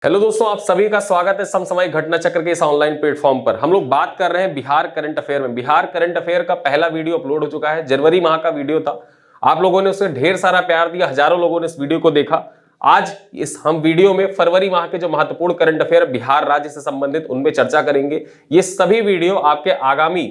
Hello दोस्तों, आप सभी का स्वागत है समसामयिक घटना चक्र के इस ऑनलाइन प्लेटफॉर्म पर। हम लोग बात कर रहे हैं बिहार करंट अफेयर में। बिहार करंट अफेयर का पहला वीडियो अपलोड हो चुका है, जनवरी माह का वीडियो था। आप लोगों ने उसे ढेर सारा प्यार दिया, हजारों लोगों ने इस वीडियो को देखा। आज इस हम वीडियो में फरवरी माह के जो महत्वपूर्ण करंट अफेयर बिहार राज्य से संबंधित उनमें चर्चा करेंगे। ये सभी वीडियो आपके आगामी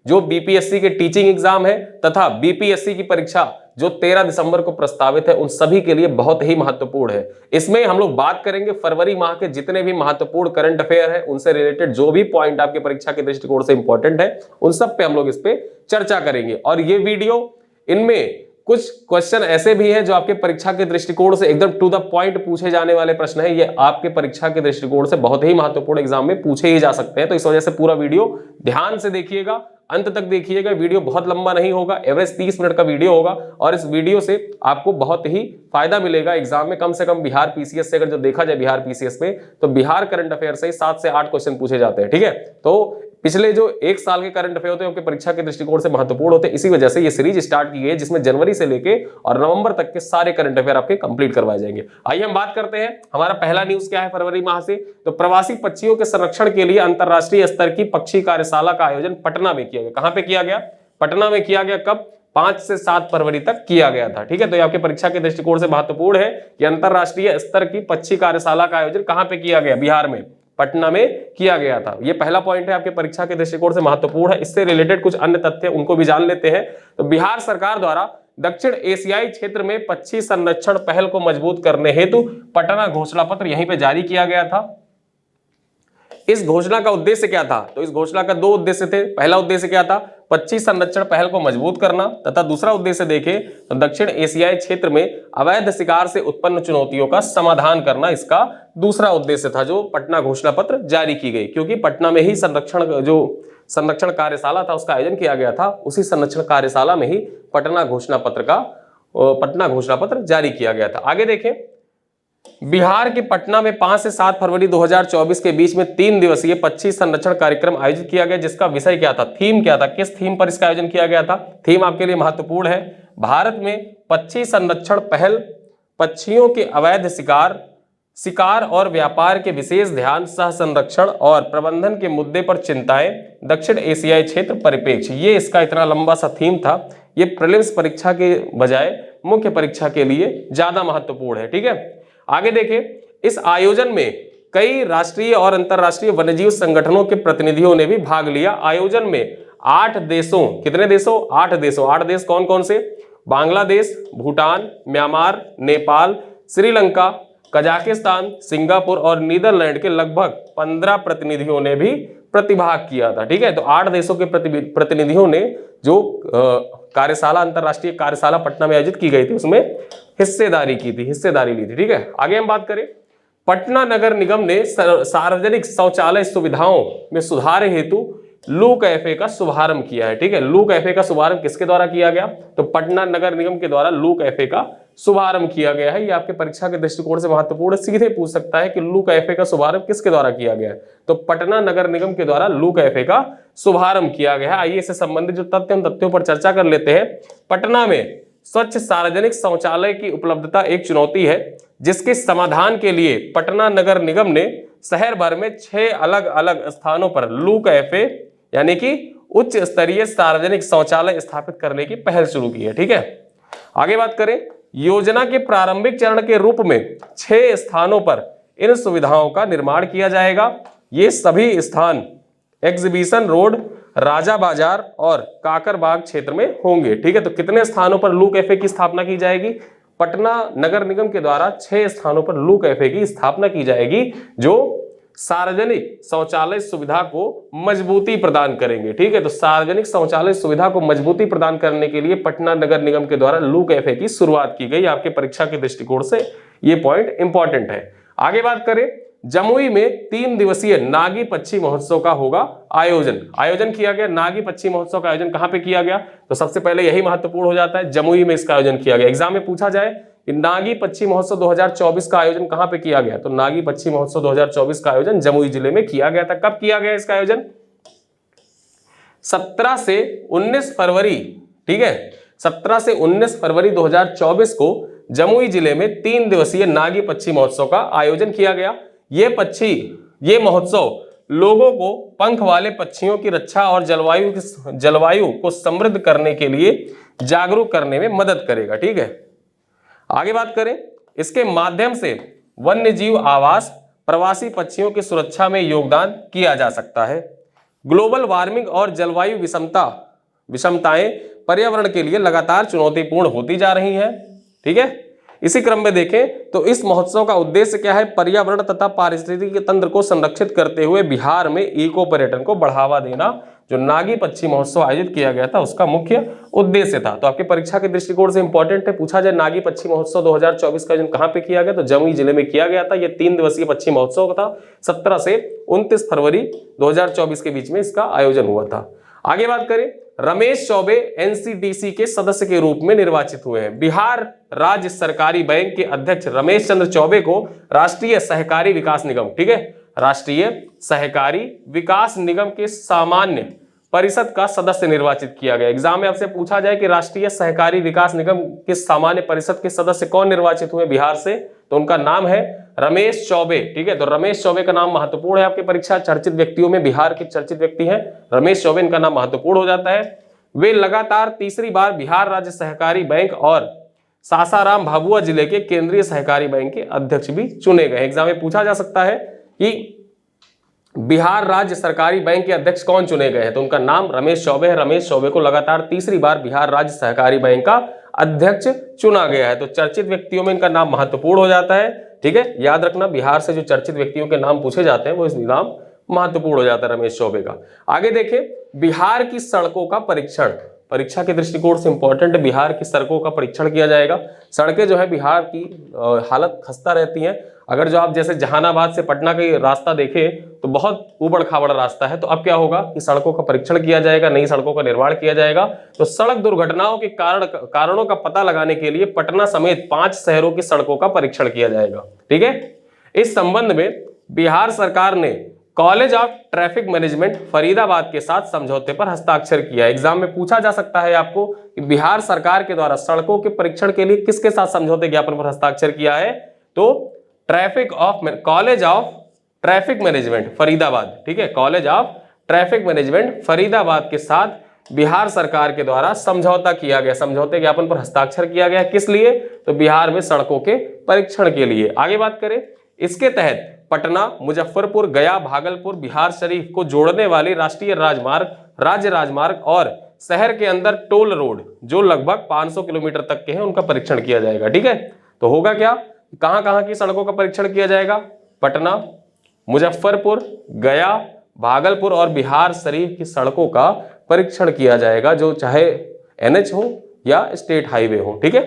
जो बीपीएससी के टीचिंग एग्जाम है तथा बीपीएससी की परीक्षा जो 13 दिसंबर को प्रस्तावित है, उन सभी के लिए बहुत ही महत्वपूर्ण है। इसमें हम लोग बात करेंगे फरवरी माह के जितने भी महत्वपूर्ण करंट अफेयर है, उनसे रिलेटेड जो भी पॉइंट आपके परीक्षा के दृष्टिकोण से इंपॉर्टेंट है, उन सब पे हम लोग इस पे चर्चा करेंगे। और ये वीडियो, इनमें कुछ क्वेश्चन ऐसे भी हैं जो आपके परीक्षा के दृष्टिकोण से एकदम टू द पॉइंट पूछे जाने वाले प्रश्न है। ये आपके परीक्षा के दृष्टिकोण से बहुत ही महत्वपूर्ण एग्जाम में पूछे ही जा सकते हैं। तो इस वजह से पूरा वीडियो ध्यान से देखिएगा, अंत तक देखिएगा। वीडियो बहुत लंबा नहीं होगा, एवरेज 30 मिनट का वीडियो होगा और इस वीडियो से आपको बहुत ही फायदा मिलेगा एग्जाम में। कम से कम बिहार पीसीएस से अगर जो देखा जाए बिहार पीसीएस में, तो बिहार करंट अफेयर से 7 से 8 क्वेश्चन पूछे जाते हैं। ठीक है, तो पिछले जो एक साल के करंट अफेयर होते हैं आपके परीक्षा के दृष्टिकोण से महत्वपूर्ण होते हैं। इसी वजह से ये सीरीज स्टार्ट की गई है जिसमें जनवरी से लेके और नवंबर तक के सारे करंट अफेयर आपके कंप्लीट करवाए जाएंगे। आइए हम बात करते हैं हमारा पहला न्यूज क्या है फरवरी माह से। तो प्रवासी पक्षियों के संरक्षण के लिए अंतरराष्ट्रीय स्तर की पक्षी कार्यशाला का आयोजन पटना में किया गया। कहां पे किया गया? पटना में किया गया। कब? 5 से 7 फरवरी तक किया गया था। ठीक है, तो ये आपके परीक्षा के दृष्टिकोण से महत्वपूर्ण है कि अंतरराष्ट्रीय स्तर की पक्षी कार्यशाला का आयोजन कहां पे किया गया? बिहार में, पटना में किया गया था। ये पहला पॉइंट है, आपके परीक्षा के दृष्टिकोण से महत्वपूर्ण है। इससे रिलेटेड कुछ अन्य तथ्य उनको भी जान लेते हैं। तो बिहार सरकार द्वारा दक्षिण एशियाई क्षेत्र में पक्षी संरक्षण पहल को मजबूत करने हेतु पटना घोषणा पत्र यहीं पे जारी किया गया था। इस घोषणा का उद्देश्य क्या था? तो इस घोषणा का 2 उद्देश्य थे। पहला उद्देश्य क्या था? पक्षी संरक्षण पहल को मजबूत करना, तथा दूसरा उद्देश्य देखें तो दक्षिण एशियाई क्षेत्र में अवैध शिकार से उत्पन्न चुनौतियों का समाधान करना इसका दूसरा उद्देश्य था जो पटना घोषणा पत्र जारी की गई। क्योंकि पटना में ही संरक्षण कार्यशाला था उसका आयोजन किया गया था, उसी संरक्षण कार्यशाला में ही पटना घोषणा पत्र जारी किया गया था। आगे देखें, बिहार के पटना में 5 से 7 फरवरी 2024 के बीच में 3 दिवसीय पक्षी संरक्षण कार्यक्रम आयोजित किया गया, जिसका विषय क्या था? थीम क्या था? किस थीम पर इसका आयोजन किया गया था? थीम आपके लिए महत्वपूर्ण है। भारत में पक्षी संरक्षण पहल, पक्षियों के अवैध शिकार और व्यापार के विशेष ध्यान, सह संरक्षण और प्रबंधन के मुद्दे पर चिंताएं, दक्षिण एशियाई क्षेत्र परिप्रेक्ष्य। ये इसका इतना लंबा सा थीम था। ये प्रीलिम्स परीक्षा के बजाय मुख्य परीक्षा के लिए ज्यादा महत्वपूर्ण है। ठीक है, आगे देखें, इस आयोजन में कई राष्ट्रीय और अंतरराष्ट्रीय वन्यजीव संगठनों के प्रतिनिधियों ने भी भाग लिया। आयोजन में 8 देशों, कितने देशों? 8 देशों। 8 देश कौन कौन से? Bangladesh, Bhutan, Myanmar, Nepal, Sri Lanka, Kazakhstan, Singapore और नीदरलैंड के लगभग 15 प्रतिनिधियों ने भी प्रतिभाग किया था। ठीक है, तो 8 देशों के प्रतिनिधियों ने जो कार्यशाला, अंतरराष्ट्रीय कार्यशाला पटना में आयोजित की गई थी, उसमें हिस्सेदारी ली थी। ठीक है, आगे हम बात करें, पटना नगर निगम ने सार्वजनिक शौचालय सुविधाओं में सुधार हेतु लू कैफे का शुभारंभ किया है। ठीक है, लू कैफे का शुभारंभ किसके द्वारा किया गया? तो पटना नगर निगम के द्वारा लू कैफे का शुभारंभ किया गया है। ये आपके परीक्षा के दृष्टिकोण से महत्वपूर्ण, सीधे पूछ सकता है कि लू कैफे का शुभारंभ किसके द्वारा किया गया है? तो पटना नगर निगम के द्वारा लू कैफे का शुभारंभ किया गया है। आइए इससे संबंधित जो तथ्य, उन तथ्यों पर चर्चा कर लेते हैं। पटना में स्वच्छ सार्वजनिक शौचालय की उपलब्धता एक चुनौती है, जिसके समाधान के लिए पटना नगर निगम ने शहर भर में 6 अलग अलग स्थानों पर लू कैफे यानी कि उच्च स्तरीय सार्वजनिक शौचालय स्थापित करने की पहल शुरू की है। ठीक है, आगे बात करें, योजना के प्रारंभिक चरण के रूप में 6 स्थानों पर इन सुविधाओं का निर्माण किया जाएगा। ये सभी स्थान एग्जीबिशन रोड, राजा बाजार और काकरबाग क्षेत्र में होंगे। ठीक है, तो कितने स्थानों पर लू कैफे की स्थापना की जाएगी? पटना नगर निगम के द्वारा 6 स्थानों पर लू कैफे की स्थापना की जाएगी, जो सार्वजनिक शौचालय सुविधा को मजबूती प्रदान करेंगे। ठीक है, तो सार्वजनिक शौचालय सुविधा को मजबूती प्रदान करने के लिए पटना नगर निगम के द्वारा लू कैफे की शुरुआत की गई। आपके परीक्षा के दृष्टिकोण से ये पॉइंट इंपॉर्टेंट है। आगे बात करें, जमुई में 3 दिवसीय नागी पक्षी महोत्सव का होगा आयोजन किया गया। नागी पक्षी महोत्सव का आयोजन कहां पे किया गया? तो सबसे पहले यही महत्वपूर्ण हो जाता है, जमुई में इसका आयोजन किया गया। एग्जाम में पूछा जाए कि नागी पक्षी महोत्सव 2024 का आयोजन कहां पे किया गया? तो नागी पक्षी महोत्सव 2024 का आयोजन जमुई जिले में किया गया था। कब किया गया इसका आयोजन? 17 से 19 फरवरी। ठीक है, 17 से 19 फरवरी 2024 को जमुई जिले में 3 दिवसीय नागी पक्षी महोत्सव का आयोजन किया गया। ये महोत्सव लोगों को पंख वाले पक्षियों की रक्षा और जलवायु को समृद्ध करने के लिए जागरूक करने में मदद करेगा। ठीक है, आगे बात करें, इसके माध्यम से वन्य जीव आवास, प्रवासी पक्षियों की सुरक्षा में योगदान किया जा सकता है। ग्लोबल वार्मिंग और जलवायु विषमताएं पर्यावरण के लिए लगातार चुनौतीपूर्ण होती जा रही हैं। ठीक है, इसी क्रम में देखें तो इस महोत्सव का उद्देश्य क्या है? पर्यावरण तथा पारिस्थितिकी तंत्र को संरक्षित करते हुए बिहार में इको पर्यटन को बढ़ावा देना, जो नागी पक्षी महोत्सव आयोजित किया गया था उसका मुख्य उद्देश्य था। तो आपकी परीक्षा के दृष्टिकोण से इंपॉर्टेंट है, पूछा जाए नागी पक्षी महोत्सव 2024 का आयोजन कहां पे किया गया? तो जमुई जिले में किया गया था। यह 3 दिवसीय पक्षी महोत्सव था। 17 से 29 फरवरी 2024 के बीच में इसका आयोजन हुआ था। आगे बात करें, रमेश चौबे एनसीडीसी के सदस्य के रूप में निर्वाचित हुए हैं। बिहार राज्य सहकारी बैंक के अध्यक्ष रमेश चंद्र चौबे को राष्ट्रीय सहकारी विकास निगम, ठीक है, राष्ट्रीय सहकारी विकास निगम के सामान्य परिषद का सदस्य निर्वाचित किया गया। एग्जाम में आपसे पूछा जाए कि राष्ट्रीय सहकारी विकास निगम के सामान्य परिषद के सदस्य कौन निर्वाचित हुए बिहार से, तो उनका नाम है रमेश चौबे। ठीक है, तो रमेश चौबे का नाम महत्वपूर्ण है आपकी परीक्षा, चर्चित व्यक्तियों में बिहार के चर्चित व्यक्ति हैं रमेश चौबे, इनका नाम महत्वपूर्ण हो जाता है। वे लगातार तीसरी बार बिहार राज्य सहकारी बैंक और सासाराम भाभुआ जिले के केंद्रीय सहकारी बैंक के अध्यक्ष भी चुने गए। एग्जाम में पूछा जा सकता है कि बिहार राज्य सरकारी बैंक के अध्यक्ष कौन चुने गए हैं, तो उनका नाम रमेश चौबे है। रमेश चौबे को लगातार तीसरी बार बिहार राज्य सहकारी बैंक का अध्यक्ष चुना गया है। तो चर्चित व्यक्तियों में इनका नाम महत्वपूर्ण हो जाता है। ठीक है, याद रखना, बिहार से जो चर्चित व्यक्तियों के नाम पूछे जाते हैं वो इस नाम महत्वपूर्ण हो जाता है रमेश चौबे का। आगे देखें, बिहार की सड़कों का परीक्षण, परीक्षा के दृष्टिकोण से इंपॉर्टेंट है। बिहार की सड़कों का परीक्षण किया जाएगा। सड़कें जो है बिहार की हालत खस्ता रहती हैं। अगर जो आप जैसे जहानाबाद से पटना का रास्ता देखें तो बहुत उबड़ खाबड़ रास्ता है। तो अब क्या होगा कि सड़कों का परीक्षण किया जाएगा, नई सड़कों का निर्माण किया जाएगा। तो सड़क दुर्घटनाओं के कारणों का पता लगाने के लिए पटना समेत 5 शहरों की सड़कों का परीक्षण किया जाएगा। ठीक है, इस संबंध में बिहार सरकार ने college of traffic management Faridabad के साथ समझौते पर हस्ताक्षर किया। एग्जाम में पूछा जा सकता है आपको कि बिहार सरकार के द्वारा सड़कों के परीक्षण के लिए किसके साथ समझौते ज्ञापन पर हस्ताक्षर किया है, तो college of traffic management Faridabad. ठीक है, college of traffic management Faridabad के साथ बिहार सरकार के द्वारा समझौता किया गया, समझौते ज्ञापन पर हस्ताक्षर किया गया। किस लिए? तो बिहार में सड़कों के परीक्षण के लिए। आगे बात करें, इसके तहत पटना, मुजफ्फरपुर, गया, भागलपुर, बिहार शरीफ को जोड़ने वाले राष्ट्रीय राजमार्ग, राज्य राजमार्ग और शहर के अंदर टोल रोड जो लगभग 500 किलोमीटर तक के हैं उनका परीक्षण किया जाएगा। ठीक है, तो होगा क्या, कहां कहां की सड़कों का परीक्षण किया जाएगा? पटना, मुजफ्फरपुर, गया, भागलपुर और बिहार शरीफ की सड़कों का परीक्षण किया जाएगा, जो चाहे एनएच हो या स्टेट हाईवे हो। ठीक है,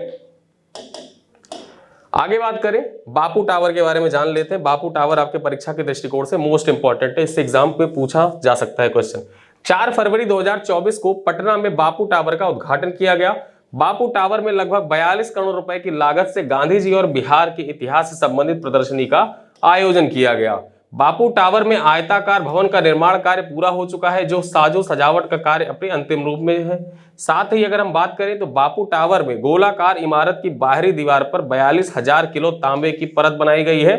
आगे बात करें, बापू टावर के बारे में जान लेते हैं। बापू टावर आपके परीक्षा के दृष्टिकोण से मोस्ट इंपॉर्टेंट है, इससे एग्जाम पे पूछा जा सकता है क्वेश्चन। 4 फरवरी 2024 को पटना में बापू टावर का उद्घाटन किया गया। बापू टावर में लगभग 42 करोड़ रुपए की लागत से गांधी जी और बिहार के इतिहास से संबंधित प्रदर्शनी का आयोजन किया गया। बापू टावर में आयताकार भवन का निर्माण कार्य पूरा हो चुका है, जो साजो सजावट का कार्य अपने अंतिम रूप में है। साथ ही अगर हम बात करें तो बापू टावर में गोलाकार इमारत की बाहरी दीवार पर 42,000 किलो तांबे की परत बनाई गई है।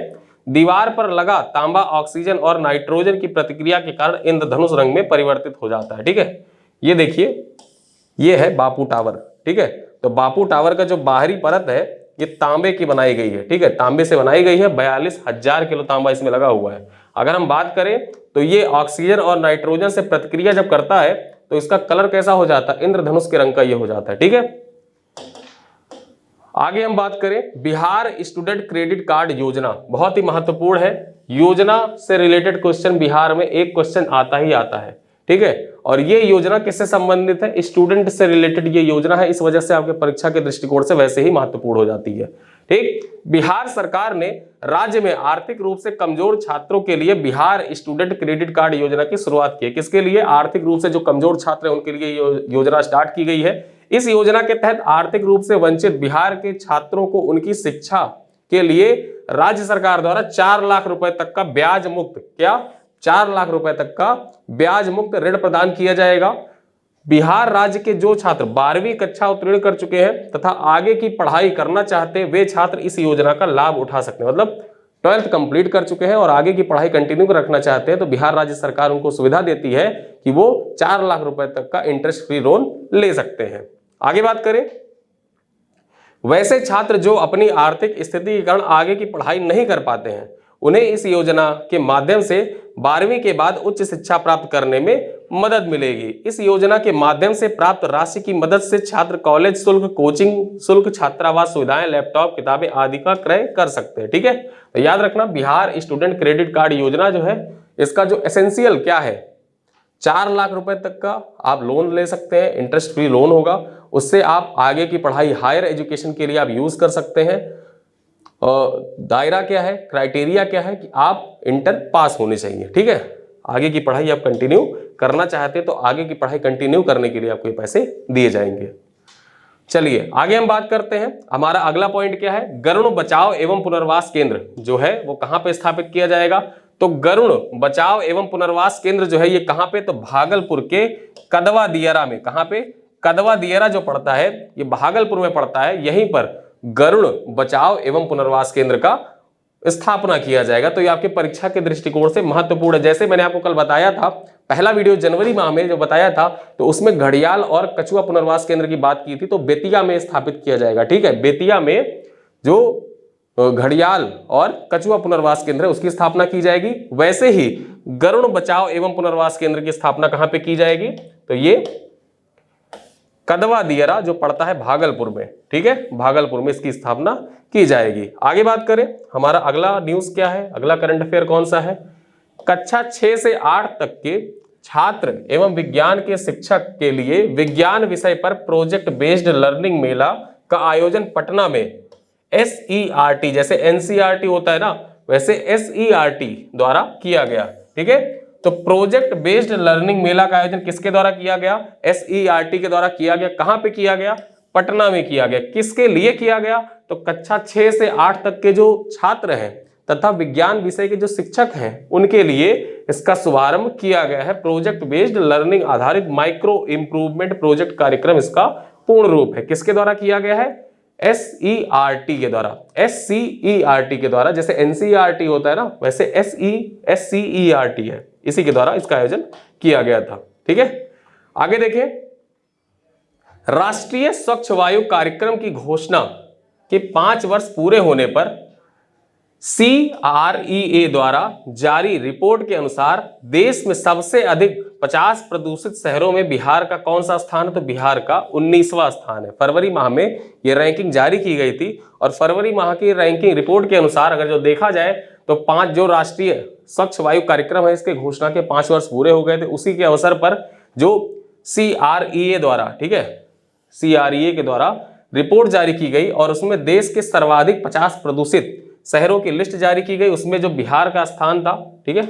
दीवार पर लगा तांबा ऑक्सीजन और नाइट्रोजन की प्रतिक्रिया के कारण इंद्रधनुष रंग में परिवर्तित हो जाता है। ठीक है, ये देखिए, ये है बापू टावर। ठीक है, तो बापू टावर का जो बाहरी परत है ये तांबे की बनाई गई है। ठीक है, तांबे से बनाई गई है, 42,000 किलो तांबा इसमें लगा हुआ है। अगर हम बात करें तो ये ऑक्सीजन और नाइट्रोजन से प्रतिक्रिया जब करता है तो इसका कलर कैसा हो जाता है? इंद्रधनुष के रंग का ये हो जाता है। ठीक है, आगे हम बात करें, बिहार स्टूडेंट क्रेडिट कार्ड योजना बहुत ही महत्वपूर्ण है। योजना से रिलेटेड क्वेश्चन बिहार में एक क्वेश्चन आता ही आता है। ठीक है, और ये योजना किससे संबंधित है? स्टूडेंट से रिलेटेड ये योजना है, इस वजह से आपके परीक्षा के दृष्टिकोण से वैसे ही महत्वपूर्ण हो जाती है। ठीक, बिहार सरकार ने राज्य में आर्थिक रूप से कमजोर छात्रों के लिए बिहार स्टूडेंट क्रेडिट कार्ड योजना की शुरुआत की है। किसके लिए? आर्थिक रूप से जो कमजोर छात्र हैं उनके लिए योजना स्टार्ट की गई है। इस योजना के तहत आर्थिक रूप से वंचित बिहार के छात्रों को उनकी शिक्षा के लिए राज्य सरकार द्वारा 4 लाख रुपए तक का ब्याज मुक्त 4 लाख रुपए तक का ब्याज मुक्त ऋण प्रदान किया जाएगा। बिहार राज्य के जो छात्र 12वीं कक्षा उत्तीर्ण कर चुके हैं तथा आगे की पढ़ाई करना चाहते हैं वे छात्र इस योजना का लाभ उठा सकते हैं। मतलब 12th कंप्लीट कर चुके हैं और आगे की पढ़ाई कंटिन्यू रखना चाहते हैं तो बिहार राज्य सरकार उनको सुविधा देती है कि वो 4 लाख रुपए तक का इंटरेस्ट फ्री लोन ले सकते हैं। आगे बात करें, वैसे छात्र जो अपनी आर्थिक स्थिति के कारण आगे की पढ़ाई नहीं कर पाते हैं उन्हें इस योजना के माध्यम से 12वीं के बाद उच्च शिक्षा प्राप्त करने में मदद मिलेगी। इस योजना के माध्यम से प्राप्त राशि की मदद से छात्र कॉलेज शुल्क, कोचिंग शुल्क, छात्रावास सुविधाएं, लैपटॉप, किताबें आदि का क्रय कर सकते हैं। ठीक है, तो याद रखना बिहार स्टूडेंट क्रेडिट कार्ड योजना जो है इसका जो एसेंशियल क्या है, 4 लाख रुपए तक का आप लोन ले सकते हैं, इंटरेस्ट फ्री लोन होगा, उससे आप आगे की पढ़ाई हायर एजुकेशन के लिए आप यूज कर सकते हैं। दायरा क्या है, क्राइटेरिया क्या है कि आप इंटर पास होने चाहिए। ठीक है, आगे की पढ़ाई आप कंटिन्यू करना चाहते हैं तो आगे की पढ़ाई कंटिन्यू करने के लिए आपको ये पैसे दिए जाएंगे। चलिए आगे हम बात करते हैं, हमारा अगला पॉइंट क्या है, गरुड़ बचाव एवं पुनर्वास केंद्र जो है वो कहां पे स्थापित किया जाएगा। तो गरुड़ बचाव एवं पुनर्वास केंद्र जो है ये कहां पे, तो भागलपुर के कदवा दियारा में। कहां पे, कदवा दियारा जो पड़ता है ये भागलपुर में पड़ता है, यहीं पर गरुड़ बचाव एवं पुनर्वास केंद्र का स्थापना किया जाएगा। तो ये आपके परीक्षा के दृष्टिकोण से महत्वपूर्ण है। जैसे मैंने आपको कल बताया था, पहला वीडियो जनवरी माह में जो बताया था तो उसमें घड़ियाल और कछुआ पुनर्वास केंद्र की बात की थी, तो बेतिया में स्थापित किया जाएगा। ठीक है, बेतिया में जो घड़ियाल और कछुआ पुनर्वास केंद्र है उसकी स्थापना की जाएगी। वैसे ही गरुड़ बचाव एवं पुनर्वास केंद्र की स्थापना कहां पे की जाएगी, तो ये कदवा दियारा जो पड़ता है भागलपुर में। ठीक है, भागलपुर में इसकी स्थापना की जाएगी। आगे बात करें, हमारा अगला न्यूज क्या है, अगला करंट अफेयर कौन सा है, कक्षा 6 से 8 तक के छात्र एवं विज्ञान के शिक्षक के लिए विज्ञान विषय पर प्रोजेक्ट बेस्ड लर्निंग मेला का आयोजन पटना में SERT, जैसे NCERT होता है ना वैसे SERT द्वारा किया गया। ठीक है, तो प्रोजेक्ट बेस्ड लर्निंग मेला का आयोजन किसके द्वारा किया गया, SERT के द्वारा किया गया। कहां पे किया गया, पटना में किया गया। किसके लिए किया गया, तो कक्षा 6 से 8 तक के जो छात्र हैं तथा विज्ञान विषय के जो शिक्षक हैं उनके लिए इसका शुभारंभ किया गया है। प्रोजेक्ट बेस्ड लर्निंग आधारित माइक्रो इंप्रूवमेंट प्रोजेक्ट कार्यक्रम इसका पूर्ण रूप है। किसके द्वारा किया गया है, SERT के द्वारा, SCERT के द्वारा। जैसे NCERT होता है ना वैसे SCERT है, इसी के द्वारा इसका आयोजन किया गया था। ठीक है, आगे देखें, राष्ट्रीय स्वच्छ वायु कार्यक्रम की घोषणा के 5 वर्ष पूरे होने पर CREA द्वारा जारी रिपोर्ट के अनुसार देश में सबसे अधिक 50 प्रदूषित शहरों में बिहार का कौन सा स्थान है, तो बिहार का 19वां स्थान है। फरवरी माह में ये रैंकिंग जारी की गई थी और फरवरी माह की रैंकिंग रिपोर्ट के अनुसार अगर जो देखा जाए तो 5 जो राष्ट्रीय स्वच्छ वायु कार्यक्रम है इसके घोषणा के 5 वर्ष पूरे हो गए थे। उसी के अवसर पर जो CREA द्वारा, ठीक है, CREA के द्वारा रिपोर्ट जारी की गई और उसमें देश के सर्वाधिक 50 प्रदूषित शहरों की लिस्ट जारी की गई। उसमें जो बिहार का स्थान था, ठीक है,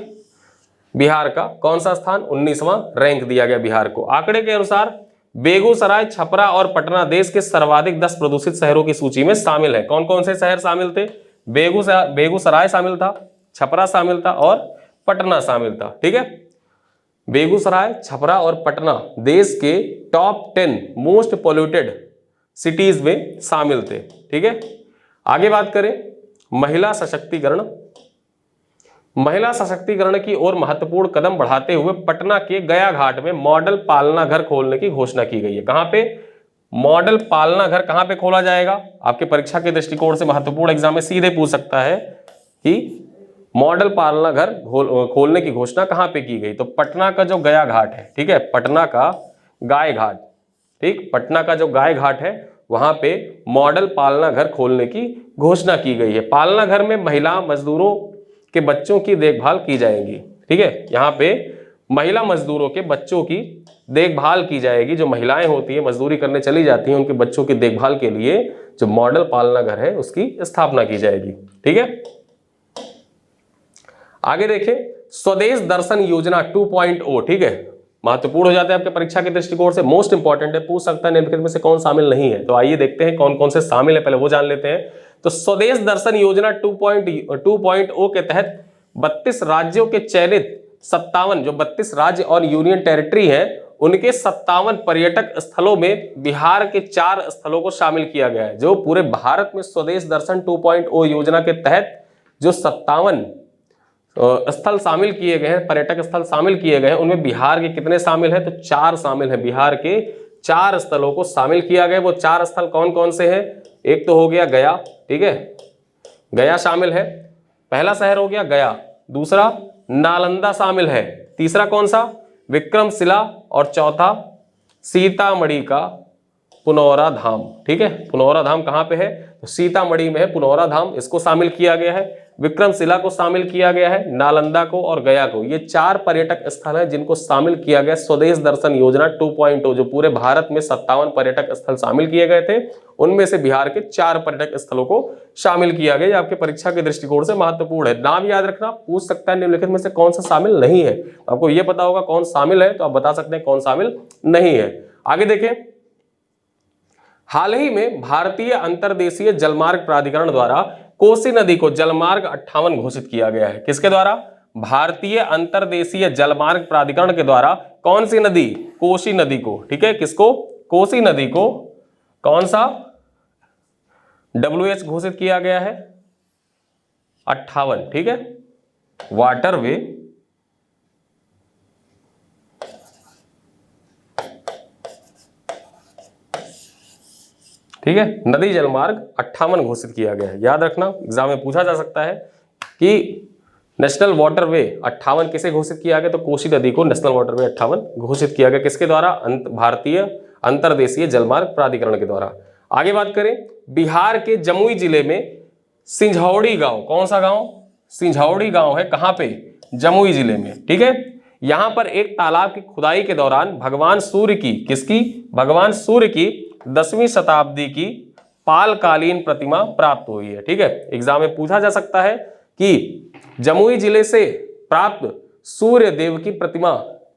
बिहार का कौन सा स्थान, 19वां रैंक दिया गया बिहार को। आंकड़े के अनुसार बेगूसराय, छपरा और पटना देश के सर्वाधिक 10 प्रदूषित शहरों की सूची में शामिल है। कौन कौन से शहर शामिल थे, बेगूसराय शामिल था, छपरा शामिल था और पटना शामिल था। ठीक है, बेगूसराय, छपरा और पटना देश के टॉप 10 मोस्ट पोल्यूटेड सिटीज में शामिल थे। ठीक है, आगे बात करें, महिला सशक्तिकरण। महिला सशक्तिकरण की ओर महत्वपूर्ण कदम बढ़ाते हुए पटना के गया घाट में मॉडल पालना घर खोलने की घोषणा की गई है। कहां पे, मॉडल पालना घर कहां पे खोला जाएगा, आपके परीक्षा के दृष्टिकोण से महत्वपूर्ण एग्जाम में सीधे पूछ सकता है कि मॉडल पालना घर खोलने की घोषणा कहां पे की गई, तो पटना का जो गया घाट है, ठीक है, पटना का गाय घाट, ठीक, पटना का जो गाय घाट है वहां पे मॉडल पालना घर खोलने की घोषणा की गई है। पालना घर में महिला मजदूरों के बच्चों की देखभाल की जाएगी। ठीक है, यहाँ पे महिला मजदूरों के बच्चों की देखभाल की जाएगी। जो महिलाएं होती है मजदूरी करने चली जाती हैं उनके बच्चों की देखभाल के लिए जो मॉडल पालना घर है उसकी स्थापना की जाएगी। ठीक है, आगे देखें, स्वदेश दर्शन योजना 2.0, ठीक है, महत्वपूर्ण हो जाता है आपके परीक्षा के दृष्टिकोण से, मोस्ट इंपॉर्टेंट है, पूछ सकता है निम्नलिखित में से कौन शामिल नहीं है। तो आइए देखते हैं कौन कौन से शामिल है, पहले वो जान लेते हैं। तो स्वदेश दर्शन योजना 2.0 के तहत 32 राज्यों के चयनित 57, जो 32 राज्य और यूनियन टेरिटरी है उनके 57 पर्यटक स्थलों में बिहार के 4 स्थलों को शामिल किया गया है। जो पूरे भारत में स्वदेश दर्शन 2.0 योजना के तहत जो 57 स्थल शामिल किए गए हैं, पर्यटक स्थल शामिल किए गए हैं, उनमें बिहार के कितने शामिल हैं? तो 4 शामिल हैं। बिहार के 4 स्थलों को शामिल किया गया। वो 4 स्थल कौन कौन से हैं? एक तो हो गया गया, ठीक है, गया शामिल है, पहला शहर हो गया गया। दूसरा नालंदा शामिल है। तीसरा कौन सा? विक्रमशिला। और चौथा सीतामढ़ी का पुनौरा धाम, ठीक है। पुनौरा धाम कहाँ पे है? तो सीतामढ़ी में है पुनौरा धाम, इसको शामिल किया गया है। विक्रमशिला को शामिल किया गया है, नालंदा को और गया को। ये 4 पर्यटक स्थल हैं जिनको शामिल किया गया स्वदेश दर्शन योजना 2.0, जो पूरे भारत में 57 पर्यटक स्थल शामिल किए गए थे, उनमें से बिहार के 4 पर्यटक स्थलों को शामिल किया गया। आपके परीक्षा के दृष्टिकोण से महत्वपूर्ण है। नाम याद रखना, पूछ सकता है निम्नलिखित में से कौन सा शामिल नहीं है। आपको यह पता होगा कौन शामिल है, तो आप बता सकते हैं कौन शामिल नहीं है। आगे देखें, हाल ही में भारतीय अंतर्देशीय जलमार्ग प्राधिकरण द्वारा कोसी नदी को जलमार्ग 58 घोषित किया गया है। किसके द्वारा? भारतीय अंतर्देशीय जलमार्ग प्राधिकरण के द्वारा कौन सी नदी? कोसी नदी को, ठीक है। किसको? कोसी नदी को कौन सा WH घोषित किया गया है? 58, ठीक है। वाटरवे ठीक है, नदी जलमार्ग 58 घोषित किया गया है। याद रखना, एग्जाम में पूछा जा सकता है कि नेशनल वाटरवे 58 किसे घोषित किया गया? तो कोसी नदी को नेशनल वाटरवे 58 घोषित किया गया। किसके द्वारा? भारतीय अंतर्देशीय जलमार्ग प्राधिकरण के द्वारा। आगे बात करें, बिहार के जमुई जिले में सिंझौड़ी गांव, कौन सा गांव? सिंझौड़ी गांव है। कहां पे? जमुई जिले में, ठीक है। यहां पर एक तालाब की खुदाई के दौरान भगवान सूर्य की, किसकी? भगवान सूर्य की 10वीं शताब्दी की पालकालीन प्रतिमा प्राप्त हुई है, ठीक है। एग्जाम में पूछा जा सकता है कि जमुई जिले से प्राप्त सूर्य देव की प्रतिमा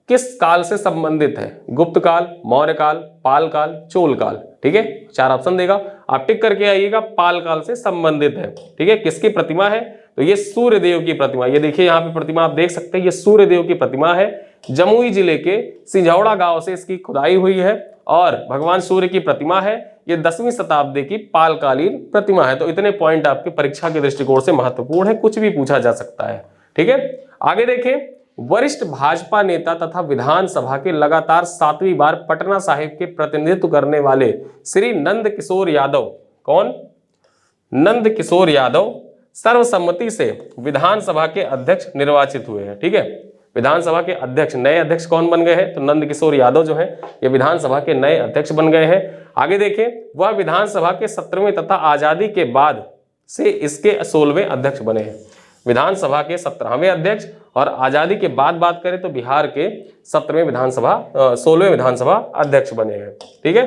किस काल से संबंधित है? गुप्त काल, मौर्य काल, पाल काल, चोल काल, ठीक है। 4 ऑप्शन देगा, आप टिक करके आइएगा। पाल काल से संबंधित है, ठीक है। किसकी प्रतिमा है? तो ये सूर्य देव की प्रतिमा। ये देखिए यहाँ पे प्रतिमा आप देख सकते हैं, ये सूर्य देव की प्रतिमा है। जमुई जिले के सिंझौड़ा गांव से इसकी खुदाई हुई है और भगवान सूर्य की प्रतिमा है। ये 10वीं शताब्दी की पालकालीन प्रतिमा है। तो इतने पॉइंट आपके परीक्षा के दृष्टिकोण से महत्वपूर्ण है, कुछ भी पूछा जा सकता है, ठीक है। आगे देखें, वरिष्ठ भाजपा नेता तथा विधानसभा के लगातार 7वीं बार पटना साहिब के प्रतिनिधित्व करने वाले श्री नंद किशोर यादव, कौन? नंद किशोर यादव सर्वसम्मति से विधानसभा के अध्यक्ष निर्वाचित हुए हैं, ठीक है। विधानसभा के अध्यक्ष, नए अध्यक्ष कौन बन गए हैं? तो नंद किशोर यादव जो है ये विधानसभा के नए अध्यक्ष बन गए हैं। आगे देखें, वह विधानसभा के 17वें तथा आजादी के बाद से इसके 16वें अध्यक्ष बने हैं। विधानसभा के 17वें अध्यक्ष और आजादी के बाद बात करें तो बिहार के 16वें विधानसभा अध्यक्ष बने हैं, ठीक है।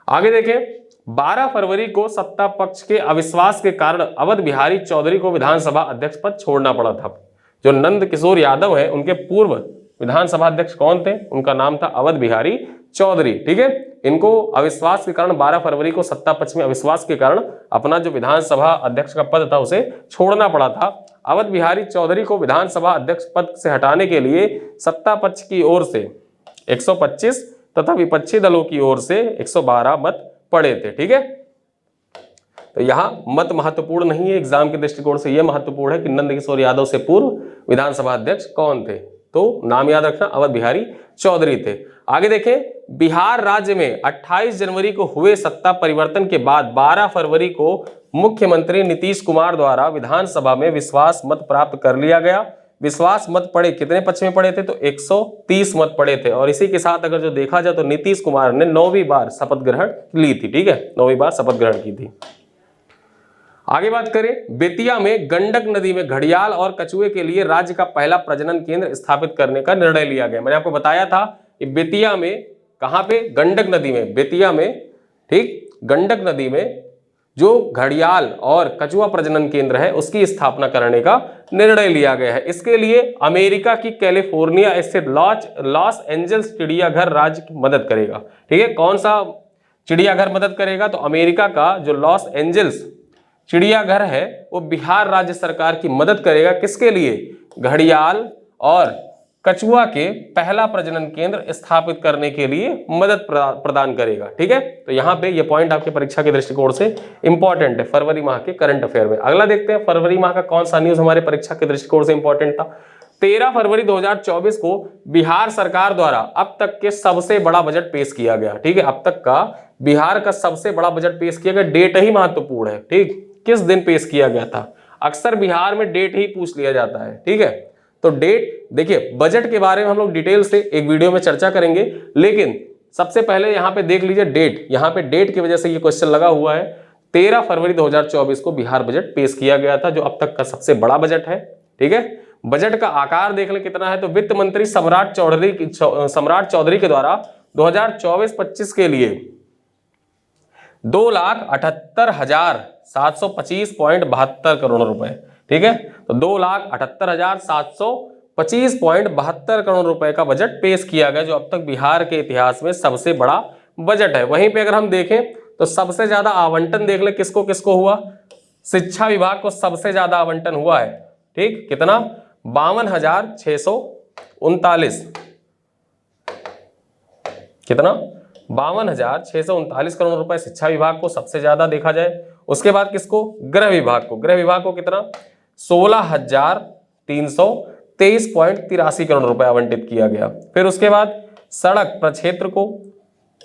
आगे देखें, 12 फरवरी को सत्ता पक्ष के अविश्वास के कारण अवध बिहारी चौधरी को विधानसभा अध्यक्ष पद छोड़ना पड़ा था। जो नंद किशोर यादव हैं उनके पूर्व विधानसभा अध्यक्ष कौन थे? उनका नाम था अवध बिहारी चौधरी, ठीक है। इनको अविश्वास के कारण 12 फरवरी को सत्ता पक्ष में अविश्वास के कारण अपना जो विधानसभा अध्यक्ष का पद था उसे छोड़ना पड़ा था। अवध बिहारी चौधरी को विधानसभा अध्यक्ष पद से हटाने के लिए सत्ता पक्ष की ओर से 125 तथा विपक्षी दलों की ओर से 112 मत पड़े थे, ठीक है। तो यहां मत महत्वपूर्ण नहीं है, एग्जाम के दृष्टिकोण से यह महत्वपूर्ण है कि नंद किशोर यादव से पूर्व विधानसभा अध्यक्ष कौन थे? तो नाम याद रखना, अवध बिहारी चौधरी थे। आगे देखें, बिहार राज्य में 28 जनवरी को हुए सत्ता परिवर्तन के बाद 12 फरवरी को मुख्यमंत्री नीतीश कुमार द्वारा विधानसभा में विश्वास मत प्राप्त कर लिया गया। विश्वास मत पड़े, कितने पक्ष में पड़े थे? तो 130 मत पड़े थे। और इसी के साथ अगर जो देखा जाए तो नीतीश कुमार ने 9वीं बार शपथ ग्रहण ली थी, ठीक है, 9वीं बार शपथ ग्रहण की थी। आगे बात करें, बेतिया में गंडक नदी में घड़ियाल और कछुए के लिए राज्य का पहला प्रजनन केंद्र स्थापित करने का निर्णय लिया गया। मैंने आपको बताया था कि बेतिया में, कहां पे? गंडक नदी में, बेतिया में, ठीक, गंडक नदी में जो घड़ियाल और कछुआ प्रजनन केंद्र है उसकी स्थापना करने का निर्णय लिया गया है। इसके लिए अमेरिका की कैलिफोर्निया स्थित लॉस एंजल्स चिड़ियाघर राज्य की मदद करेगा, ठीक है। कौन सा चिड़ियाघर मदद करेगा? तो अमेरिका का जो लॉस एंजल्स चिड़ियाघर है वो बिहार राज्य सरकार की मदद करेगा। किसके लिए? घड़ियाल और कछुआ के पहला प्रजनन केंद्र स्थापित करने के लिए मदद प्रदान करेगा। ठीक है, तो यहाँ पे ये पॉइंट आपके परीक्षा के दृष्टिकोण से इंपॉर्टेंट है फरवरी माह के करंट अफेयर में। अगला देखते हैं फरवरी माह का कौन सा न्यूज हमारे परीक्षा के दृष्टिकोण से इंपॉर्टेंट था। 13 फरवरी 2024 को बिहार सरकार द्वारा अब तक के सबसे बड़ा बजट पेश किया गया। ठीक है, अब तक का बिहार का सबसे बड़ा बजट पेश किया गया। डेट ही महत्वपूर्ण है। ठीक, किस दिन पेश किया गया था? अक्सर बिहार में डेट ही पूछ लिया जाता है। ठीक है, तो डेट देखिए, बजट के बारे में हम लोग डिटेल से एक वीडियो में चर्चा करेंगे, लेकिन सबसे पहले यहाँ पे देख लीजिए डेट। यहाँ पे डेट की वजह से ये क्वेश्चन लगा हुआ है। 13 फरवरी 2024 को बिहार बजट पेश किया गया था, जो अब तक का सबसे बड़ा बजट है। ठीक है, बजट का आकार देख ले कितना है, तो वित्त मंत्री सम्राट चौधरी के द्वारा 2024-25 के लिए 2,78,725.72 करोड़ रुपए। ठीक है, तो 2,78,725.72 करोड़ रुपए का बजट पेश किया गया, जो अब तक बिहार के इतिहास में सबसे बड़ा बजट है। वहीं पे अगर हम देखें तो सबसे ज्यादा आवंटन देख ले किसको किसको हुआ। शिक्षा विभाग को सबसे ज्यादा आवंटन हुआ है। ठीक, कितना? 52,639। कितना? 52,639 करोड़ रुपए शिक्षा विभाग को सबसे ज्यादा देखा जाए। उसके बाद किसको? गृह विभाग को। गृह विभाग को कितना? 16,323.83 करोड़ रुपए आवंटित किया गया। फिर उसके बाद सड़क प्रक्षेत्र को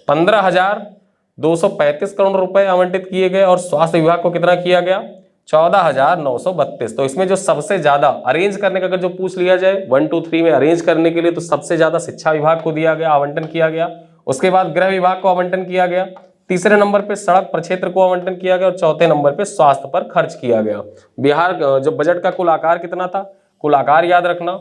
15,235 करोड़ रुपए आवंटित किए गए, और स्वास्थ्य विभाग को कितना किया गया? 14,932। तो इसमें जो सबसे ज्यादा अरेंज करने का अगर जो पूछ लिया जाए 1 2 3 में अरेंज करने के लिए, तो सबसे ज्यादा शिक्षा विभाग को दिया गया, आवंटन किया गया। उसके बाद गृह विभाग को आवंटन किया गया। तीसरे नंबर पे सड़क प्रक्षेत्र को आवंटन किया गया, और चौथे नंबर पे स्वास्थ्य पर खर्च किया गया। बिहार जो बजट का कुल आकार कितना था? कुल आकार याद रखना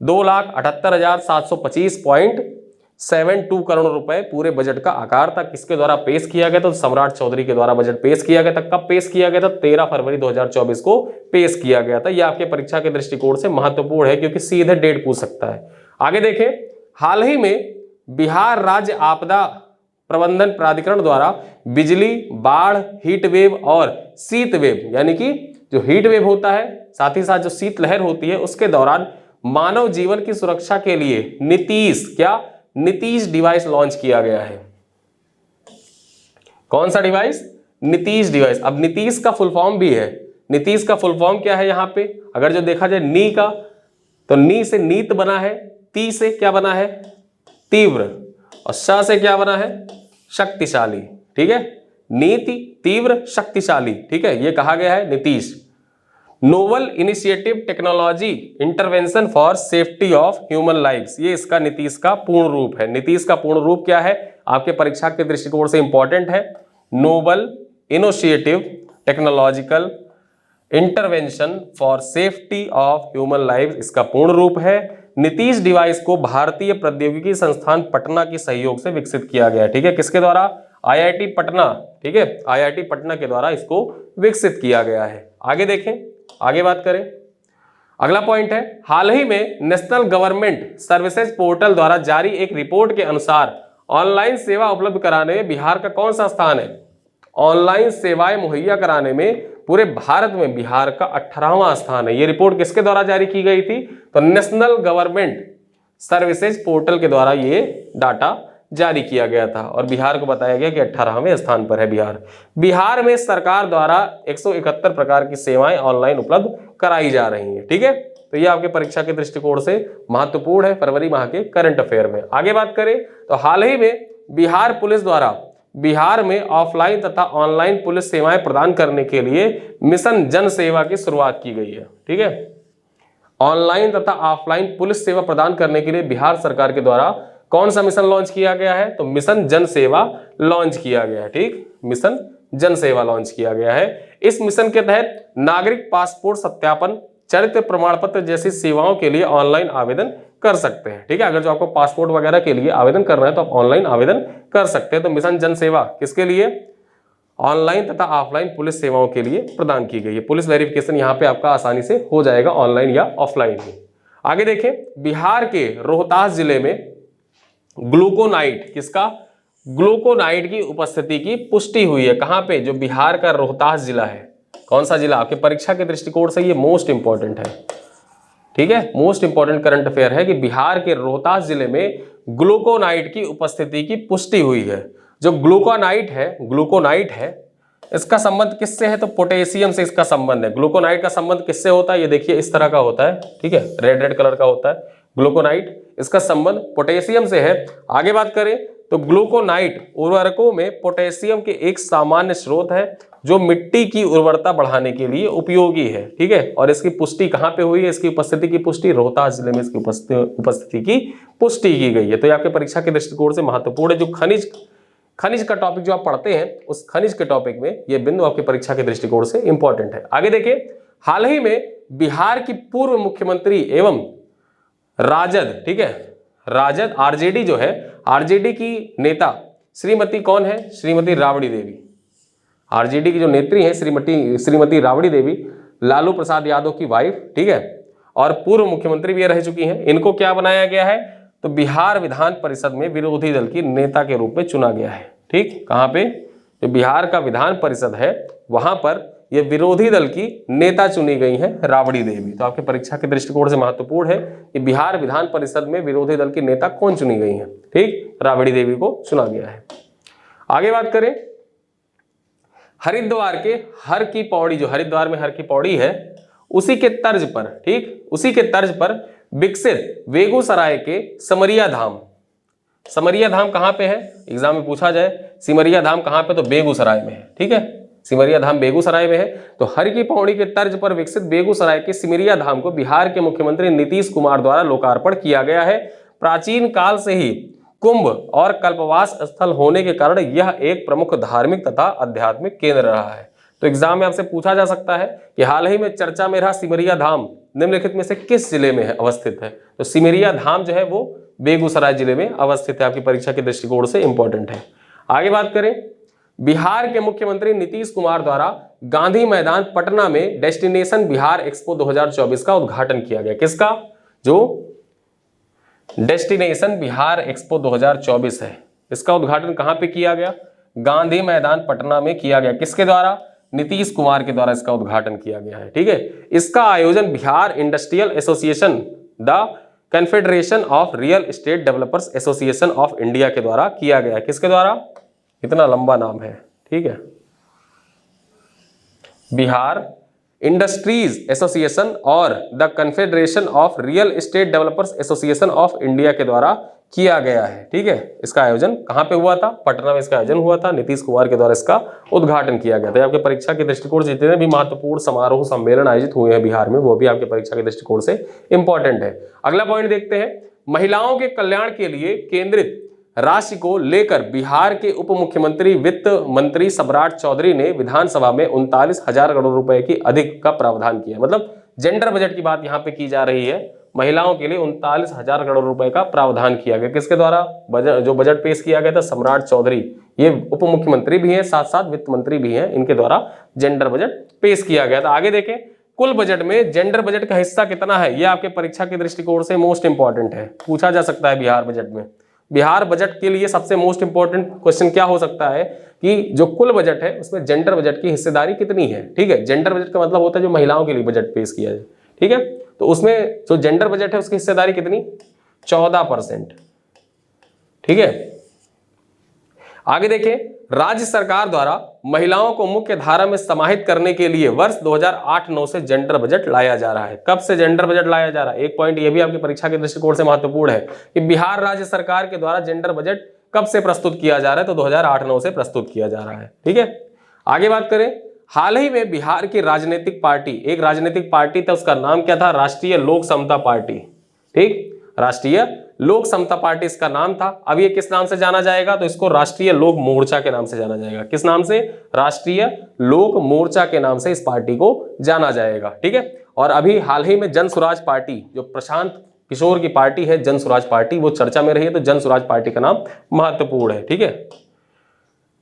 2,78,725.72 करोड़ रुपए पूरे बजट का आकार था। किसके द्वारा पेश किया गया? तो सम्राट चौधरी के द्वारा बजट पेश किया गया था। कब पेश किया गया था? 13 फरवरी 2024 को पेश किया गया था। यह आपके परीक्षा के दृष्टिकोण से महत्वपूर्ण है, क्योंकि सीधे डेट पूछ सकता है। आगे देखें, हाल ही में बिहार राज्य आपदा प्रबंधन प्राधिकरण द्वारा बिजली, बाढ़, हीट वेव और शीत वेव, यानी कि जो हीट वेव होता है, साथ ही साथ जो शीतलहर होती है, उसके दौरान मानव जीवन की सुरक्षा के लिए नीतीश डिवाइस लॉन्च किया गया है। कौन सा डिवाइस? नीतीश डिवाइस। अब नीतीश का फुल फॉर्म भी है। नीतीश का फुल फॉर्म क्या है? यहां पे अगर जो देखा जाए नी का, तो नी से नीत बना है, ती से क्या बना है? तीव्र, और श से क्या बना है? शक्तिशाली। ठीक है, नीति, तीव्र, शक्तिशाली। ठीक है, ये कहा गया है Nitish. Novel initiative technology intervention for safety of human lives, ये इसका नीतीश का पूर्ण रूप है। नीतीश का पूर्ण रूप क्या है? आपके परीक्षा के दृष्टिकोण से इंपॉर्टेंट है। Novel initiative technological intervention for safety of human lives, इसका पूर्ण रूप है। नीतीश डिवाइस को भारतीय प्रौद्योगिकी संस्थान पटना के सहयोग से विकसित किया गया। ठीक है, किसके द्वारा? आईआईटी पटना। ठीक है, आईआईटी पटना के द्वारा इसको विकसित किया गया है। आगे देखें, आगे बात करें। अगला पॉइंट है, हाल ही में नेशनल गवर्नमेंट सर्विसेज पोर्टल द्वारा जारी एक रिपोर्ट के अनुसार ऑनलाइन सेवा उपलब्ध कराने में बिहार का कौन सा स्थान है? ऑनलाइन सेवाएं मुहैया कराने में पूरे भारत में बिहार का 18वां स्थान है। यह रिपोर्ट किसके द्वारा जारी की गई थी? तो नेशनल गवर्नमेंट सर्विसेज पोर्टल के द्वारा ये डाटा जारी किया गया था, और बिहार को बताया गया कि 18वें स्थान पर है बिहार। बिहार में सरकार द्वारा 171 प्रकार की सेवाएं ऑनलाइन उपलब्ध कराई जा रही हैं। ठीक है, तो ये आपके परीक्षा के दृष्टिकोण से महत्वपूर्ण है फरवरी माह के करंट अफेयर में। आगे बात करें तो हाल ही में बिहार पुलिस द्वारा बिहार में ऑफलाइन तथा ऑनलाइन पुलिस सेवाएं प्रदान करने के लिए मिशन जन सेवा की शुरुआत की गई है। ठीक है, ऑनलाइन तथा ऑफलाइन पुलिस सेवा प्रदान करने के लिए बिहार सरकार के द्वारा कौन सा मिशन लॉन्च किया गया है? तो मिशन जन सेवा लॉन्च किया गया है। ठीक, मिशन जन सेवा लॉन्च किया गया है। इस मिशन के तहत नागरिक पासपोर्ट सत्यापन, चरित्र प्रमाण पत्र जैसी सेवाओं के लिए ऑनलाइन आवेदन कर सकते हैं। ठीक है, अगर जो आपको पासपोर्ट वगैरह के लिए आवेदन करना है तो आप ऑनलाइन आवेदन कर सकते हैं। तो मिशन जन सेवा किसके लिए? ऑनलाइन तथा ऑफलाइन पुलिस सेवाओं के लिए प्रदान की गई है। पुलिस वेरिफिकेशन यहाँ पे आपका आसानी से हो जाएगा, ऑनलाइन या ऑफलाइन ही। आगे देखें, बिहार के रोहतास जिले में ग्लूकोनाइट, किसका? ग्लूकोनाइट की उपस्थिति की पुष्टि हुई है। कहां पे? जो बिहार का रोहतास जिला है। कौन सा जिला? आपके परीक्षा के दृष्टिकोण से ये मोस्ट इंपॉर्टेंट है। ठीक है, मोस्ट इंपॉर्टेंट करंट अफेयर है कि बिहार के रोहतास जिले में ग्लूकोनाइट की उपस्थिति की पुष्टि हुई है। जो ग्लूकोनाइट है इसका संबंध किससे है? तो पोटेशियम से इसका संबंध है। ग्लूकोनाइट का संबंध किससे होता है? ये देखिए इस तरह का होता है, ठीक है, रेड कलर का होता है ग्लूकोनाइट, इसका संबंध पोटेशियम से है। आगे बात करें तो ग्लूकोनाइट उर्वरकों में पोटेशियम के एक सामान्य स्रोत है जो मिट्टी की उर्वरता बढ़ाने के लिए उपयोगी है, ठीक है। और इसकी पुष्टि कहां पे हुई है? इसकी उपस्थिति की पुष्टि रोहतास जिले में इसकी उपस्थिति की पुष्टि की गई है। तो ये आपके परीक्षा के दृष्टिकोण से महत्वपूर्ण है। जो खनिज का टॉपिक जो आप पढ़ते हैं उस खनिज के टॉपिक में ये बिंदु आपकी परीक्षा के दृष्टिकोण से इंपॉर्टेंट है। आगे देखिए, हाल ही में बिहार की पूर्व मुख्यमंत्री एवं राजद, ठीक है, राजद आरजेडी जो है, आरजेडी की नेता श्रीमती कौन है? श्रीमती राबड़ी देवी। आरजेडी की जो नेत्री है श्रीमती राबड़ी देवी लालू प्रसाद यादव की वाइफ, ठीक है, और पूर्व मुख्यमंत्री भी ये रह चुकी हैं। इनको क्या बनाया गया है? तो बिहार विधान परिषद में विरोधी दल की नेता के रूप में चुना गया है, ठीक। कहां पे? जो बिहार का विधान परिषद है वहां पर ये विरोधी दल की नेता चुनी गई है राबड़ी देवी। तो आपके परीक्षा के दृष्टिकोण से महत्वपूर्ण है कि बिहार विधान परिषद में विरोधी दल की नेता कौन चुनी गई है, ठीक, राबड़ी देवी को चुना गया है। आगे बात करें, हरिद्वार के हर की पौड़ी, जो हरिद्वार में हर की पौड़ी है, उसी के तर्ज पर, ठीक, उसी के तर्ज पर विकसित बेगूसराय के सिमरिया धाम। सिमरिया धाम कहां पे है? एग्जाम में पूछा जाए सिमरिया धाम कहां पे, तो बेगूसराय में है, ठीक है, सिमरिया धाम बेगूसराय में है। तो हर की पौड़ी के तर्ज पर विकसित बेगूसराय के सिमरिया धाम को बिहार के मुख्यमंत्री नीतीश कुमार द्वारा लोकार्पण किया गया है। प्राचीन काल से ही कुंभ और कल्पवास स्थल होने के कारण यह एक प्रमुख धार्मिक तथा आध्यात्मिक केंद्र रहा है। तो एग्जाम में आपसे पूछा जा सकता है कि हाल ही में चर्चा में रहा सिमरिया धाम निम्नलिखित में से किस जिले में है अवस्थित है? तो सिमरिया धाम जो है वो बेगूसराय जिले में अवस्थित है। आपकी परीक्षा के दृष्टिकोण से इंपॉर्टेंट है। आगे बात करें, बिहार के मुख्यमंत्री नीतीश कुमार द्वारा गांधी मैदान पटना में डेस्टिनेशन बिहार एक्सपो 2024 का उद्घाटन किया गया। किसका? जो डेस्टिनेशन बिहार एक्सपो 2024 है, इसका उद्घाटन कहां पे किया गया? गांधी मैदान पटना में किया गया। किसके द्वारा? नीतीश कुमार के द्वारा इसका उद्घाटन किया गया है, ठीक है। इसका आयोजन Bihar industrial association, the confederation of real estate developers association of India के द्वारा किया गया है। किसके द्वारा? इतना लंबा नाम है, ठीक है, बिहार इंडस्ट्रीज एसोसिएशन और the confederation of real estate developers association of India के द्वारा किया गया है, ठीक है। इसका आयोजन कहां पे हुआ था? पटना में इसका आयोजन हुआ था। नीतीश कुमार के द्वारा इसका उद्घाटन किया गया था। आपके परीक्षा के दृष्टिकोण से जितने भी महत्वपूर्ण समारोह सम्मेलन आयोजित हुए हैं बिहार में, वो भी आपके परीक्षा के दृष्टिकोण से इंपॉर्टेंट है। अगला पॉइंट देखते हैं, महिलाओं के कल्याण के लिए केंद्रित राशि को लेकर बिहार के उप मुख्यमंत्री वित्त मंत्री सम्राट चौधरी ने विधानसभा में 39,000 करोड़ रुपए की अधिक का प्रावधान किया। मतलब जेंडर बजट की बात यहां पे की जा रही है। महिलाओं के लिए 39,000 करोड़ रुपए का प्रावधान किया गया। किसके द्वारा? जो बजट पेश किया गया था सम्राट चौधरी, ये उप मुख्यमंत्री भी हैं, साथ साथ वित्त मंत्री भी हैं, इनके द्वारा जेंडर बजट पेश किया गया था। आगे देखें, कुल बजट में जेंडर बजट का हिस्सा कितना है? यह आपके परीक्षा के दृष्टिकोण से मोस्ट इंपॉर्टेंट है, पूछा जा सकता है बिहार बजट में। बिहार बजट के लिए सबसे मोस्ट इंपॉर्टेंट क्वेश्चन क्या हो सकता है कि जो कुल बजट है उसमें जेंडर बजट की हिस्सेदारी कितनी है, ठीक है। जेंडर बजट का मतलब होता है जो महिलाओं के लिए बजट पेश किया जाए, ठीक है। तो उसमें जो जेंडर बजट है उसकी हिस्सेदारी कितनी? 14%, ठीक है। आगे देखें, राज्य सरकार द्वारा महिलाओं को मुख्य धारा में समाहित करने के लिए वर्ष 2008-9 से जेंडर बजट लाया जा रहा है। कब से जेंडर बजट लाया जा रहा है? एक पॉइंट ये भी आपकी परीक्षा के दृष्टिकोण से महत्वपूर्ण है कि बिहार राज्य सरकार के द्वारा जेंडर बजट कब से प्रस्तुत किया जा रहा है? तो 2008-9 से प्रस्तुत किया जा रहा है, ठीक है। आगे बात करें, हाल ही में बिहार की राजनीतिक पार्टी, एक राजनीतिक पार्टी था, उसका नाम क्या था? राष्ट्रीय लोक समता पार्टी, ठीक, राष्ट्रीय लोक समता पार्टी इसका नाम था। अब ये किस नाम से जाना जाएगा? तो इसको राष्ट्रीय लोक मोर्चा के नाम से जाना जाएगा। किस नाम से? राष्ट्रीय लोक मोर्चा के नाम से इस पार्टी को जाना जाएगा, ठीक है। और अभी हाल ही में जन स्वराज पार्टी, जो प्रशांत किशोर की पार्टी है जन स्वराज पार्टी, वो चर्चा में रही है। तो जन स्वराज पार्टी का नाम महत्वपूर्ण है, ठीक है।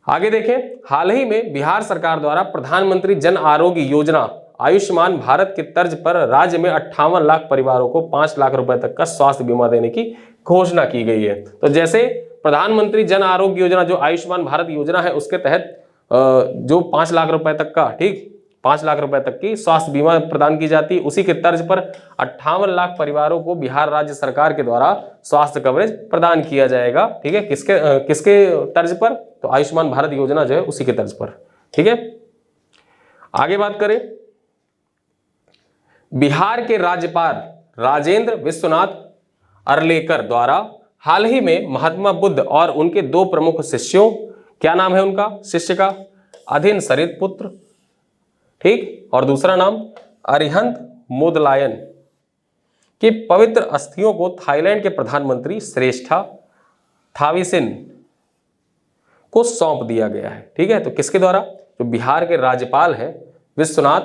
आगे देखें, हाल ही में बिहार सरकार द्वारा प्रधानमंत्री जन आरोग्य योजना आयुष्मान भारत के तर्ज पर राज्य में 58 लाख परिवारों को 5 लाख रुपए तक का स्वास्थ्य बीमा देने की घोषणा की गई है। तो जैसे प्रधानमंत्री जन आरोग्य योजना जो आयुष्मान भारत योजना है उसके तहत जो 5 लाख रुपए तक का, ठीक, 5 लाख रुपए तक की स्वास्थ्य बीमा प्रदान की जाती है। उसी के तर्ज पर 58 लाख परिवारों को बिहार राज्य सरकार के द्वारा स्वास्थ्य कवरेज प्रदान किया जाएगा। ठीक है, किसके तर्ज पर? तो आयुष्मान भारत योजना जो है उसी के तर्ज पर। ठीक है, आगे बात करें, बिहार के राज्यपाल राजेंद्र विश्वनाथ अर्लेकर द्वारा हाल ही में महात्मा बुद्ध और उनके 2 प्रमुख शिष्यों, क्या नाम है उनका शिष्य का? अधीन सरित पुत्र, ठीक, और दूसरा नाम अरिहंत मोदलायन की पवित्र अस्थियों को थाईलैंड के प्रधानमंत्री श्रेष्ठा थाविसिन को सौंप दिया गया है। ठीक है, तो किसके द्वारा? जो बिहार के राज्यपाल हैं विश्वनाथ,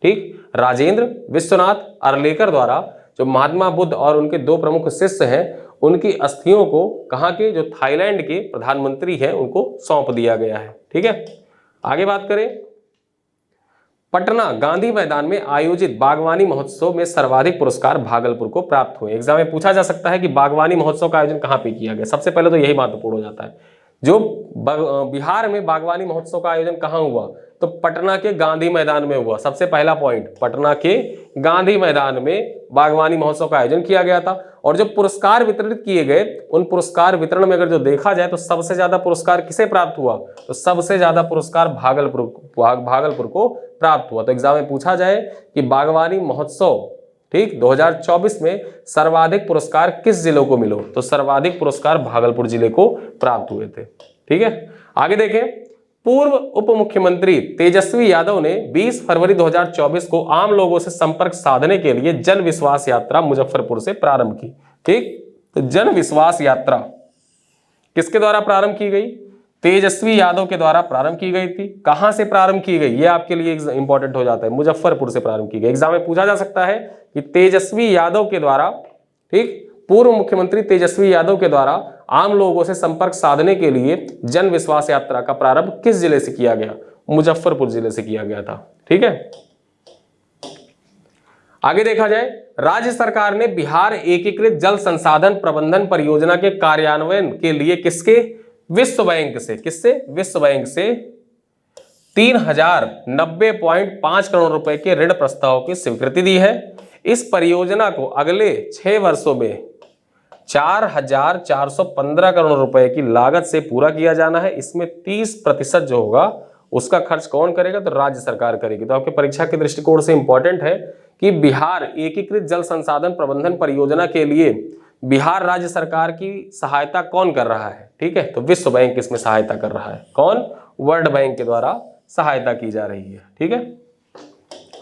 ठीक, राजेंद्र विश्वनाथ अर्लेकर द्वारा जो महात्मा बुद्ध और उनके 2 प्रमुख शिष्य हैं उनकी अस्थियों को कहाँ के? जो थाईलैंड के प्रधानमंत्री हैं उनको सौंप दिया गया है। ठीक है, आगे बात करें, पटना गांधी मैदान में आयोजित बागवानी महोत्सव में सर्वाधिक पुरस्कार भागलपुर को प्राप्त हुए। एग्जाम में पूछा जा सकता है कि बागवानी महोत्सव का आयोजन कहाँ पे किया गया। सबसे पहले तो यही महत्वपूर्ण हो जाता है, जो बिहार में बागवानी महोत्सव का आयोजन कहाँ हुआ? तो पटना के गांधी मैदान में हुआ। सबसे पहला पॉइंट, पटना के गांधी मैदान में बागवानी महोत्सव का आयोजन किया गया था। और जो पुरस्कार वितरित किए गए उन पुरस्कार वितरण में अगर जो देखा जाए तो सबसे ज्यादा पुरस्कार किसे प्राप्त हुआ? तो सबसे ज्यादा पुरस्कार भागलपुर को प्राप्त हुआ। तो एग्जाम में पूछा जाए कि बागवानी महोत्सव, ठीक, 2024 में सर्वाधिक पुरस्कार किस जिले को मिले? तो सर्वाधिक पुरस्कार भागलपुर जिले को प्राप्त हुए थे। ठीक है, आगे देखें, पूर्व उप मुख्यमंत्री तेजस्वी यादव ने 20 फरवरी 2024 को आम लोगों से संपर्क साधने के लिए जन विश्वास यात्रा मुजफ्फरपुर से प्रारंभ की। ठीक, तो जन विश्वास यात्रा किसके द्वारा प्रारंभ की गई? तेजस्वी यादव के द्वारा प्रारंभ की गई थी। कहां से प्रारंभ की गई? ये आपके लिए इंपॉर्टेंट हो जाता है। मुजफ्फरपुर से प्रारंभ की गई। एग्जाम में पूछा जा सकता है कि तेजस्वी यादव के द्वारा, ठीक, पूर्व मुख्यमंत्री तेजस्वी यादव के द्वारा आम लोगों से संपर्क साधने के लिए जन विश्वास यात्रा का प्रारंभ किस जिले से किया गया? मुजफ्फरपुर जिले से किया गया था। ठीक है, आगे देखा जाए, राज्य सरकार ने बिहार एकीकृत जल संसाधन प्रबंधन परियोजना के कार्यान्वयन के लिए किसके? विश्व बैंक से। किससे? विश्व बैंक से 3090.5 करोड़ रुपए के ऋण प्रस्ताव की स्वीकृति दी है। इस परियोजना को अगले 6 वर्षों में 4415 करोड़ रुपए की लागत से पूरा किया जाना है। इसमें 30% जो होगा उसका खर्च कौन करेगा? तो राज्य सरकार करेगी। तो आपके परीक्षा के दृष्टिकोण से इंपॉर्टेंट है कि बिहार एकीकृत जल संसाधन प्रबंधन परियोजना के लिए बिहार राज्य सरकार की सहायता कौन कर रहा है? ठीक है, तो विश्व बैंक इसमें सहायता कर रहा है। कौन? वर्ल्ड बैंक के द्वारा सहायता की जा रही है। ठीक है,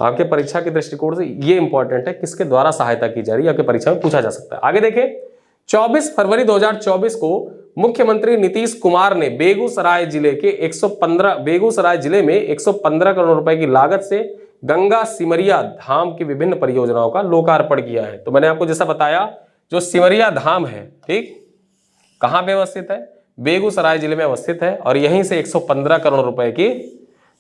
आपके परीक्षा के दृष्टिकोण से ये इंपॉर्टेंट है, किसके द्वारा सहायता की जा रही है, आपके परीक्षा में पूछा जा सकता है। आगे देखें, 24 फरवरी 2024 को मुख्यमंत्री नीतीश कुमार ने बेगूसराय जिले में 115 करोड़ रुपए की लागत से गंगा सिमरिया धाम की विभिन्न परियोजनाओं का लोकार्पण किया है। तो मैंने आपको जैसा बताया, जो सिमरिया धाम है, ठीक, कहां पे अवस्थित है? बेगूसराय जिले में अवस्थित है। और यहीं से 115 करोड़ रुपए की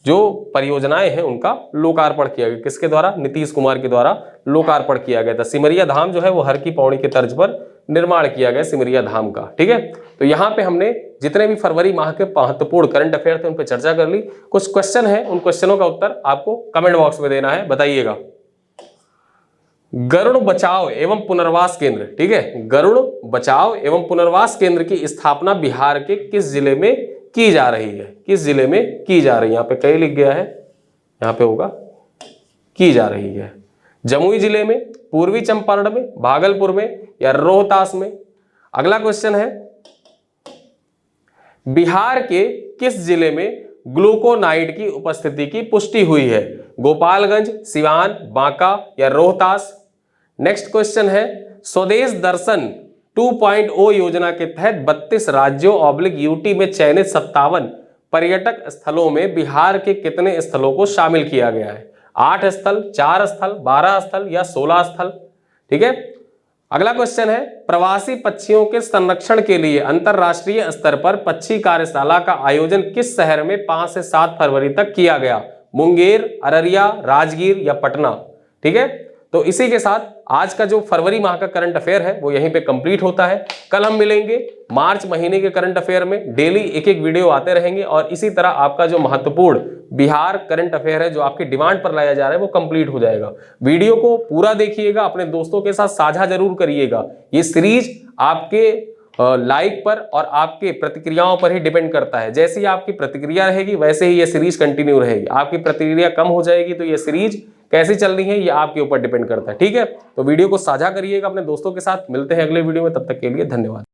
जो परियोजनाएं हैं उनका लोकार्पण किया गया। किसके द्वारा? नीतीश कुमार के द्वारा लोकार्पण किया गया था। सिमरिया धाम जो है वो हर की पौड़ी के तर्ज पर निर्माण किया गया सिमरिया धाम का। ठीक है, तो यहाँ पे हमने जितने भी फरवरी माह के महत्वपूर्ण करंट अफेयर थे उन पर चर्चा कर ली। कुछ क्वेश्चन है, उन क्वेश्चनों का उत्तर आपको कमेंट बॉक्स में देना है, बताइएगा। गरुड़ बचाव एवं पुनर्वास केंद्र, ठीक है, गरुड़ बचाव एवं पुनर्वास केंद्र की स्थापना बिहार के किस जिले में की जा रही है? किस जिले में की जा रही है? यहाँ पे कई लिख गया है, यहाँ पे होगा की जा रही है। जमुई जिले में, पूर्वी चंपारण में, भागलपुर में या रोहतास में? अगला क्वेश्चन है, बिहार के किस जिले में ग्लूकोनाइड की उपस्थिति की पुष्टि हुई है? गोपालगंज, सिवान, बांका या रोहतास? नेक्स्ट क्वेश्चन है, स्वदेश दर्शन 2.0 योजना के तहत 32 राज्यों /यूटी में चयनित 57 पर्यटक स्थलों में बिहार के कितने स्थलों को शामिल किया गया है? 8 स्थल, 4 स्थल, 12 स्थल या 16 स्थल? ठीक है, अगला क्वेश्चन है, प्रवासी पक्षियों के संरक्षण के लिए अंतरराष्ट्रीय स्तर पर पक्षी कार्यशाला का आयोजन किस शहर में 5 से 7 फरवरी तक किया गया? मुंगेर, अररिया, राजगीर या पटना? ठीक है, तो इसी के साथ आज का जो फरवरी माह का करंट अफेयर है वो यहीं पे कंप्लीट होता है। कल हम मिलेंगे मार्च महीने के करंट अफेयर में। डेली एक एक वीडियो आते रहेंगे और इसी तरह आपका जो महत्वपूर्ण बिहार करंट अफेयर है जो आपकी डिमांड पर लाया जा रहा है वो कंप्लीट हो जाएगा। वीडियो को पूरा देखिएगा, अपने दोस्तों के साथ साझा जरूर करिएगा। ये सीरीज आपके लाइक पर और आपके प्रतिक्रियाओं पर ही डिपेंड करता है। जैसे ही आपकी प्रतिक्रिया रहेगी वैसे ही ये सीरीज कंटिन्यू रहेगी। आपकी प्रतिक्रिया कम हो जाएगी तो ये सीरीज कैसी चल रही है ये आपके ऊपर डिपेंड करता है। ठीक है, तो वीडियो को साझा करिएगा अपने दोस्तों के साथ। मिलते हैं अगले वीडियो में, तब तक के लिए धन्यवाद।